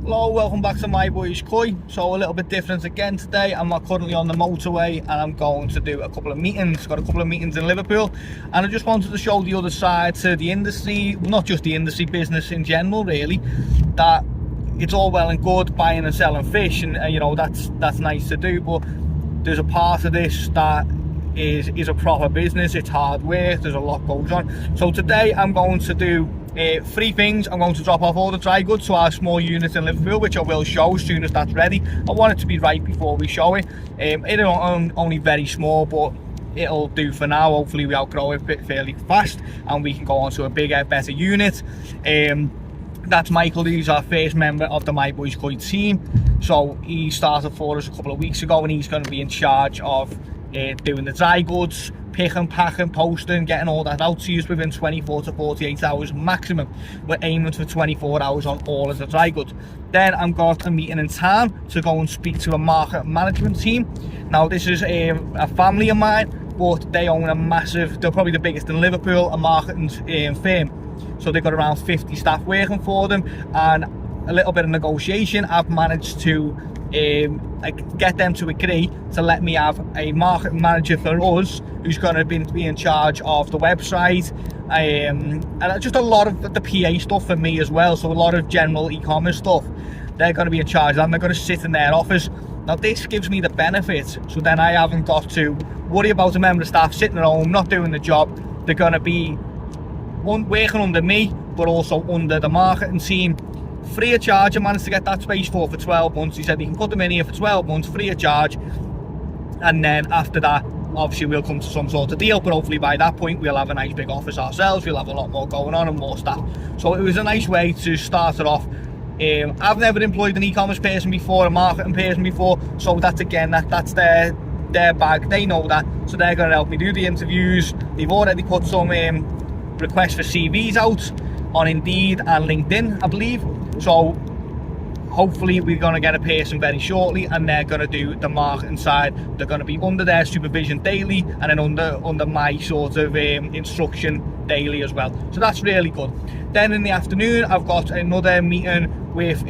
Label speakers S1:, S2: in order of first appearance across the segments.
S1: Hello, welcome back to My Boys Koi. So a little bit different again today. I'm currently on the motorway and I'm going to do a couple of meetings. Got a couple of meetings in Liverpool, and I just wanted to show the other side to the industry, not just the industry, business in general really, that it's all well and good buying and selling fish, and you know, that's nice to do, but there's a part of this that is a proper business. It's hard work, there's a lot goes on. So today I'm going to do 3 things. I'm going to drop off all the dry goods to our small unit in Liverpool, which I will show as soon as that's ready. I want it to be right before we show it. It's only very small, but it'll do for now. Hopefully we outgrow it fairly fast and we can go on to a bigger, better unit. That's Michael. He's our first member of the My Boys Koi team. So he started for us a couple of weeks ago, and he's going to be in charge of doing the dry goods, picking, packing, posting, getting all that out to you within 24 to 48 hours maximum. We're aiming for 24 hours on all of the dry goods. Then I've got a meeting in town to go and speak to a market management team. Now this is a family of mine, but they own a massive, they're probably the biggest in Liverpool, a marketing firm. So they've got around 50 staff working for them, and a little bit of negotiation, I've managed to get them to agree to let me have a market manager for us who's going to be in charge of the website, and just a lot of the PA stuff for me as well. So a lot of general e-commerce stuff, they're going to be in charge of that, and they're going to sit in their office. Now this gives me the benefit, so then I haven't got to worry about a member of staff sitting at home not doing the job. They're going to be working under me, but also under the marketing team. Free of charge. I managed to get that space for 12 months. He said he can put them in here for 12 months free of charge, and then after that obviously we'll come to some sort of deal, but hopefully by that point we'll have a nice big office ourselves. We'll have a lot more going on and more staff. So it was a nice way to start it off. I've never employed an e-commerce person before, a marketing person before, so that's their bag. They know that, so they're going to help me do the interviews. They've already put some requests for CVs out on Indeed and LinkedIn, I believe. So hopefully we're going to get a person very shortly, and they're going to do the marketing side. They're going to be under their supervision daily, and then under my sort of instruction daily as well. So that's really good. Then in the afternoon I've got another meeting with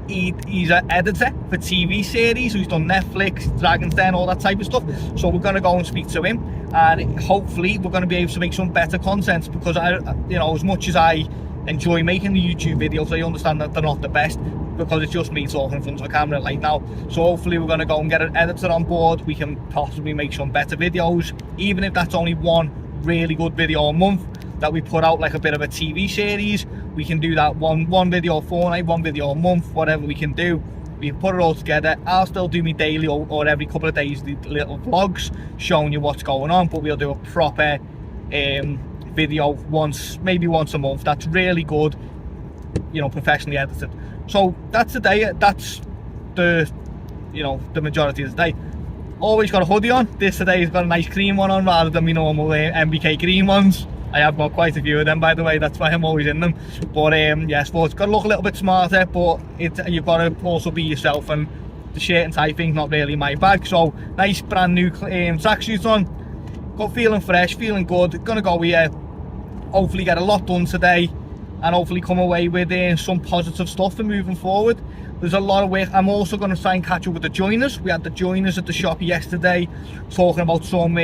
S1: he's an editor for TV series who's done Netflix, Dragon's Den, all that type of stuff. So we're going to go and speak to him, and hopefully we're going to be able to make some better content, because as much as I enjoy making the YouTube videos, I understand that they're not the best, because it's just me talking in front of a camera like now. So hopefully we're going to go and get an editor on board. We can possibly make some better videos, even if that's only one really good video a month that we put out, like a bit of a TV series. We can do that one video a fortnight, one video a month, whatever we can do. We can put it all together. I'll still do me daily or every couple of days the little vlogs showing you what's going on, but we'll do a proper video maybe once a month that's really good, professionally edited. So that's the day. That's the majority of the day. Always got a hoodie on. This today has got a nice green one on rather than my normal MBK green ones. I have got quite a few of them, by the way, that's why I'm always in them. But yeah, so it's got to look a little bit smarter, but you've got to also be yourself, and the shirt and tie thing's not really my bag. So nice brand new tracksuits on, feeling fresh, feeling good. Gonna go here, hopefully get a lot done today, and hopefully come away with some positive stuff for moving forward. There's a lot of work. I'm also going to try and catch up with the joiners. We had the joiners at the shop yesterday talking about some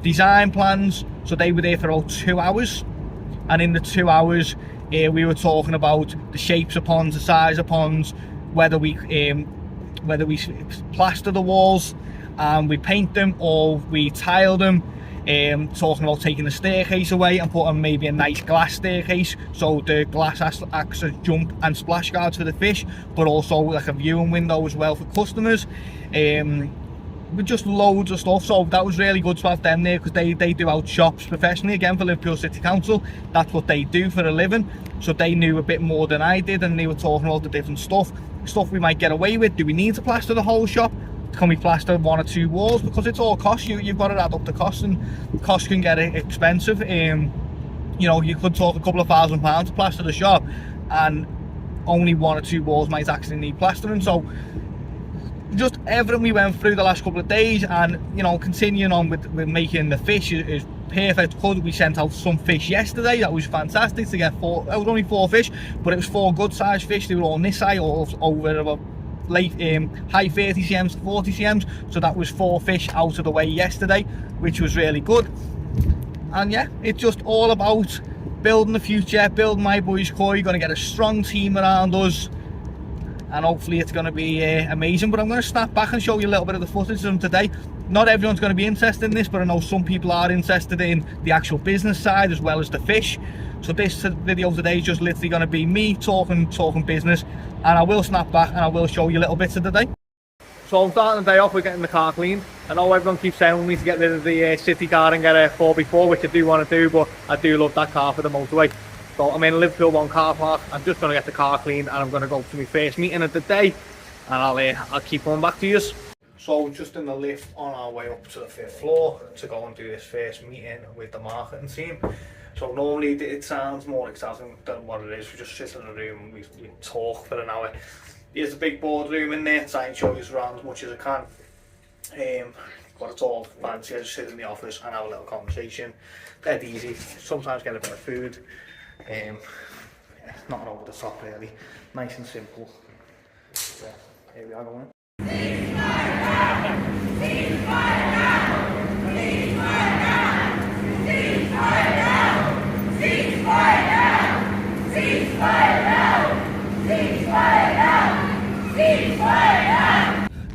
S1: design plans. So they were there for about 2 hours, and in the 2 hours we were talking about the shapes of ponds, the size of ponds, whether we plaster the walls and we paint them or we tile them. Talking about taking the staircase away and putting maybe a nice glass staircase, so the glass acts as jump and splash guards for the fish, but also like a viewing window as well for customers. With just loads of stuff. So that was really good to have them there, because they do out shops professionally, again, for Liverpool City Council. That's what they do for a living, so they knew a bit more than I did, and they were talking about the different stuff we might get away with. Do we need to plaster the whole shop? Can we plaster 1 or 2 walls? Because it's all cost. You've got to add up the cost, and costs can get expensive. You could talk a couple of £1,000 to plaster the shop, and only 1 or 2 walls might actually need plastering. So just everything we went through the last couple of days, and continuing on with making the fish is perfect cod. We sent out some fish yesterday. That was fantastic to get it was only 4 fish, but it was 4 good sized fish. They were all Nisai, or over about late high 30 cms to 40 cms. So that was 4 fish out of the way yesterday, which was really good. And yeah, it's just all about building the future, building My Boys Koi. Going to get a strong team around us, and hopefully it's going to be amazing. But I'm going to snap back and show you a little bit of the footage of them today. Not everyone's going to be interested in this, but I know some people are interested in the actual business side as well as the fish. So this video today is just literally going to be me talking business, and I will snap back and I will show you little bits of the day. So I'm starting the day off with getting the car cleaned. I know everyone keeps telling me to get rid of the city car and get a 4x4, which I do want to do, but I do love that car for the motorway. So I'm in Liverpool 1 car park. I'm just going to get the car cleaned, and I'm going to go to my first meeting of the day, and I'll keep going back to you. So just in the lift on our way up to the 5th floor to go and do this first meeting with the marketing team. So normally it sounds more exciting than what it is. We just sit in a room and we talk for an hour. There's a big boardroom in there, try and show you around as much as I can. But it's all fancy. I just sit in the office and have a little conversation. Dead easy. Sometimes get a bit of food. Nothing over the top really. Nice and simple. So here we are going.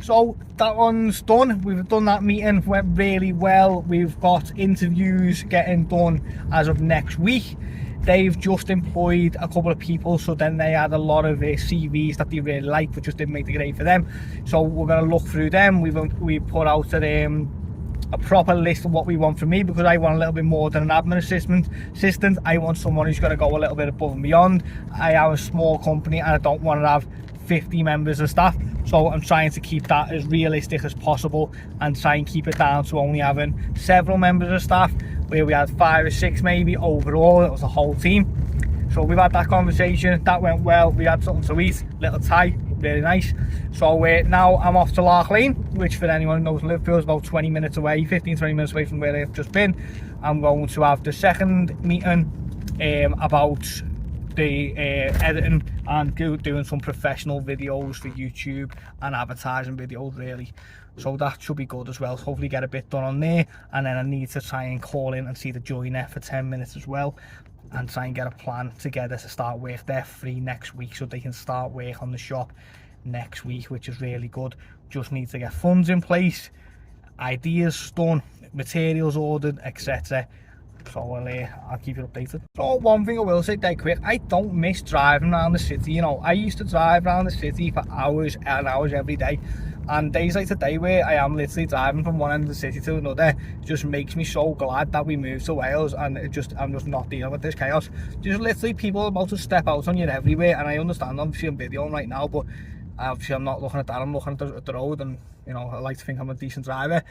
S1: So that one's done. We've done that meeting, went really well. We've got interviews getting done as of next week. They've just employed a couple of people, so then they had a lot of CVs that they really liked, but just didn't make the grade for them. So we're going to look through them. We put out a proper list of what we want from me, because I want a little bit more than an admin assistant. I want someone who's going to go a little bit above and beyond. I have a small company and I don't want to have 50 members of staff, so I'm trying to keep that as realistic as possible and try and keep it down to only having several members of staff, where we had 5 or 6 maybe overall. It was the whole team. So we've had that conversation, that went well. We had something to eat, little Thai, really nice. So now I'm off to Lark Lane, which for anyone who knows Liverpool is about 20 minutes away, 15-20 minutes away from where I've just been. I'm going to have the second meeting about the editing and doing some professional videos for YouTube and advertising videos really. So that should be good as well. So hopefully get a bit done on there, and then I need to try and call in and see the joiner for 10 minutes as well, and try and get a plan together to start work. They're free next week, so they can start work on the shop next week, which is really good. Just need to get funds in place, ideas done, materials ordered, etc. So I'll keep you updated. So one thing I will say dead quick, I don't miss driving around the city. You know, I used to drive around the city for hours and hours every day, and days like today where I am literally driving from one end of the city to another just makes me so glad that we moved to Wales, and I'm just not dealing with this chaos. Just literally people about to step out on you everywhere, and I understand obviously I'm videoing right now, but obviously I'm not looking at that, I'm looking at the road, and you know, I like to think I'm a decent driver.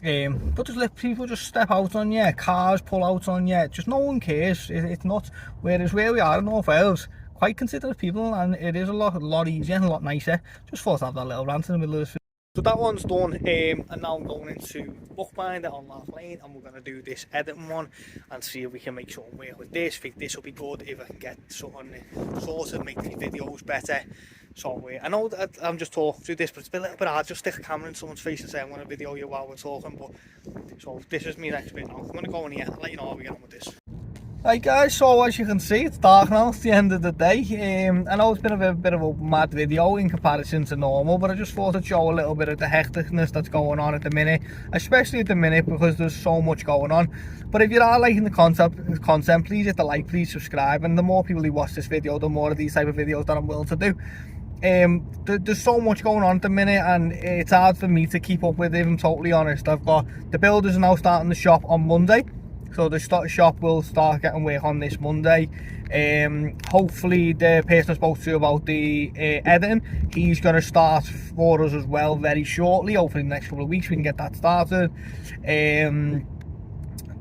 S1: But just let people just step out on you, cars pull out on you, just no one cares. It's not. Whereas where we are in North Wales, quite considerate people, and it is a lot easier and a lot nicer. Just thought to have that little rant in the middle of this. So that one's done, and now I'm going into Bookbinder on Lark Lane, and we're going to do this editing one and see if we can make something work with this. I think this will be good if I can get something sorted, make these videos better. So I know that I'm just talking through this, but it's a little bit hard. Just stick a camera in someone's face and say I'm going to video you while we're talking. But so this is me next bit now. I'm going to go in here and let you know how we get on with this. Right guys, so as you can see, it's dark now, it's the end of the day. I know it's been a bit of a mad video in comparison to normal, but I just thought I'd show a little bit of the hecticness that's going on at the minute, especially at the minute because there's so much going on. But if you are liking the content, please hit the like, please subscribe, and the more people who watch this video, the more of these type of videos that I'm willing to do. There's so much going on at the minute, and it's hard for me to keep up with it, if I'm totally honest. I've got the builders are now starting the shop on Monday. So the shop will start getting work on this Monday. Hopefully the person I spoke to about the editing, he's going to start for us as well very shortly. Hopefully in the next couple of weeks we can get that started. The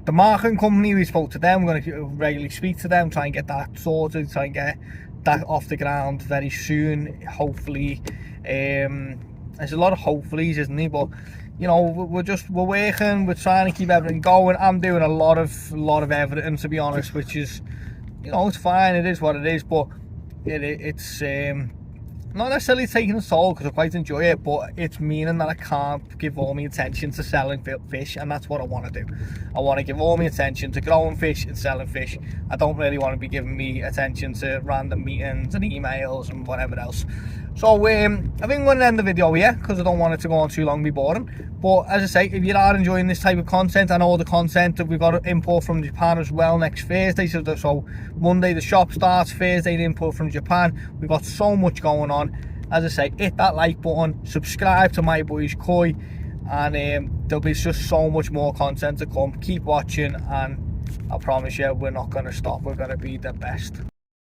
S1: marketing company, we spoke to them, we're going to regularly speak to them, try and get that sorted, try and get that off the ground very soon, hopefully. There's a lot of hopefullys, isn't there? But you know, we're working, we're trying to keep everything going. I'm doing a lot of everything, to be honest, which is, you know, it's fine, it is what it is, but it's not necessarily taking a toll, because I quite enjoy it, but it's meaning that I can't give all my attention to selling fish, and that's what I want to do. I want to give all my attention to growing fish and selling fish. I don't really want to be giving me attention to random meetings and emails and whatever else. So I think I'm going to end the video here, because I don't want it to go on too long and be boring. But as I say, if you are enjoying this type of content, and all the content that we've got to import from Japan as well next Thursday, so Monday the shop starts, Thursday the import from Japan. We've got so much going on. As I say, hit that like button, subscribe to My Boys Koi, and there'll be just so much more content to come. Keep watching, and I promise you, we're not going to stop. We're going to be the best.